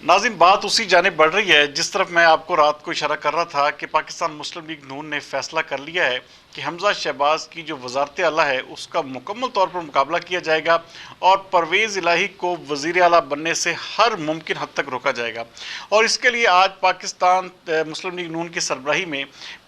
नाज़रीन, बात उसी जानिब बढ़ रही है जिस तरफ मैं आपको रात को इशारा कर रहा था कि पाकिस्तान मुस्लिम लीग नून ने फैसला कर लिया है कि हमजा शहबाज की जो वज़ारत आला है उसका मुकम्मल तौर पर मुकाबला किया जाएगा और परवेज़ इलाही को वज़ीर आला बनने से हर मुमकिन हद तक रोका जाएगा। और इसके लिए आज पाकिस्तान मुस्लिम लीग नून की सरबराही में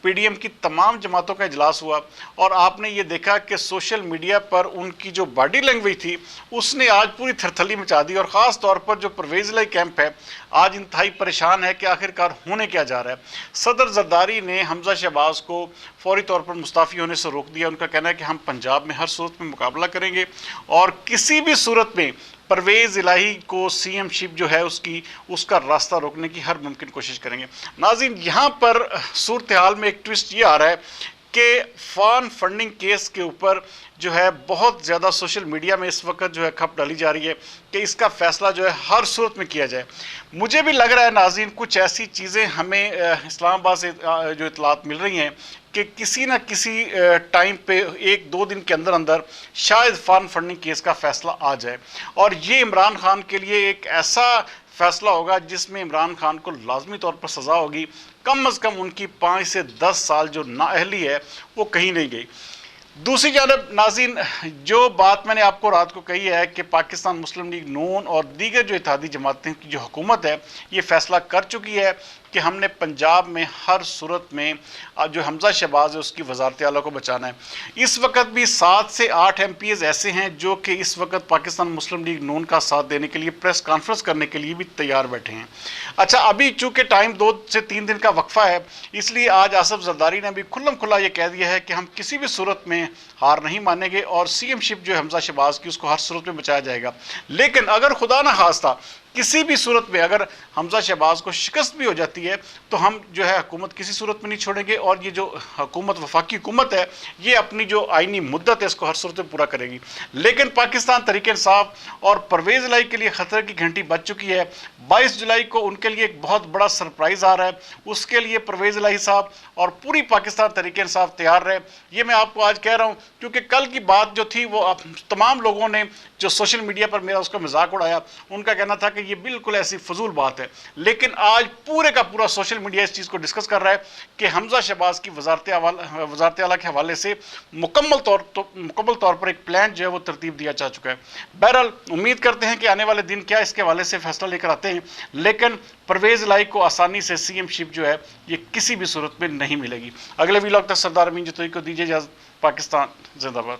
PDM की तमाम जमातों का इजलास हुआ और आपने ये देखा कि सोशल मीडिया पर उनकी जो बॉडी लैंग्वेज थी उसने आज पूरी थरथली मचा दी। और ख़ास तौर पर जो परवेज़ इलाही कैंप है आज इंतहाई परेशान है कि आखिरकार होने क्या जा रहा है। सदर जरदारी ने हमजा शहबाज को फौरी तौर पर मुस्ताफ़ी होने से रोक दिया। उनका कहना है कि हम पंजाब में हर सूरत में मुकाबला करेंगे और किसी भी सूरत में परवेज़ इलाही को CM शिप जो है उसका रास्ता रोकने की हर मुमकिन कोशिश करेंगे। नाज़रीन, यहाँ पर सूरत हाल में एक ट्विस्ट ये आ रहा है कि फ़ान फंडिंग केस के ऊपर जो है बहुत ज़्यादा सोशल मीडिया में इस वक्त जो है खप डाली जा रही है कि इसका फ़ैसला जो है हर सूरत में किया जाए। मुझे भी लग रहा है नाज़रीन, कुछ ऐसी चीज़ें हमें इस्लामाबाद से जो इतलात मिल रही हैं कि किसी न किसी टाइम पे एक दो दिन के अंदर अंदर शायद फ़ान फंडिंग केस का फ़ैसला आ जाए और ये इमरान खान के लिए एक ऐसा फैसला होगा जिसमें इमरान खान को लाजमी तौर पर सज़ा होगी। कम अज़ कम उनकी 5 से 10 साल जो नाअहली है वो कहीं नहीं गई। दूसरी जानब नाज़रीन, जो बात मैंने आपको रात को कही है कि पाकिस्तान मुस्लिम लीग नून और दीगर जो इत्तेहादी जमातें की जो हुकूमत है ये फ़ैसला कर चुकी है कि हमने पंजाब में हर सूरत में जो हमजा शहबाज है उसकी वज़ारत आला को बचाना है। इस वक्त भी 7 से 8 MPs ऐसे हैं जो कि इस वक्त पाकिस्तान मुस्लिम लीग नून का साथ देने के लिए प्रेस कॉन्फ्रेंस करने के लिए भी तैयार बैठे हैं। अच्छा, अभी चूँकि टाइम 2 से 3 दिन का वक्फा है इसलिए आज आसफ जरदारी ने भी खुल्लम खुल्ला ये कह दिया है कि हम किसी भी सूरत में हार नहीं मानेंगे और CM शिप जो है हमजा शहबाज की उसको हर सूरत में बचाया जाएगा। लेकिन अगर खुदा न खास्ता किसी भी सूरत में अगर हमजा शहबाज को शिकस्त भी हो जाती है तो हम जो है हुकूमत किसी सूरत में नहीं छोड़ेंगे और ये जो हुकूमत वफाकी हुकूमत है ये अपनी जो आइनी मुद्दत है इसको हर सूरत में पूरा करेगी। लेकिन पाकिस्तान तहरीक इंसाफ और परवेज़ इलाही के लिए ख़तरे की घंटी बज चुकी है। 22 जुलाई को उनके लिए एक बहुत बड़ा सरप्राइज़ आ रहा है। उसके लिए परवेज़ इलाही साहब और पूरी पाकिस्तान तहरीक इंसाफ तैयार रहे। ये मैं आपको आज कह रहा हूँ क्योंकि कल की बात जो थी वो तमाम लोगों ने जो सोशल मीडिया पर मेरा उसका मजाक उड़ाया, उनका कहना था कि ये बिल्कुल ऐसी फजूल बात है। लेकिन आज पूरे का पूरा सोशल मीडिया इस चीज़ को डिस्कस कर रहा है कि हमजा शहबाज की वज़ारत आला के हवाले से मुकम्मल तौर पर एक प्लान जो है वो तरतीब दिया जा चुका है। बहरहाल उम्मीद करते हैं कि आने वाले दिन क्या इसके हवाले से फैसला लेकर आते हैं। लेकिन परवेज़ इलाही को आसानी से CM शिप जो है ये किसी भी सूरत में नहीं मिलेगी। अगले वीलॉग तक सरदार अमीन जतोई को दीजिए इजाज़त। पाकिस्तान जिंदाबाद।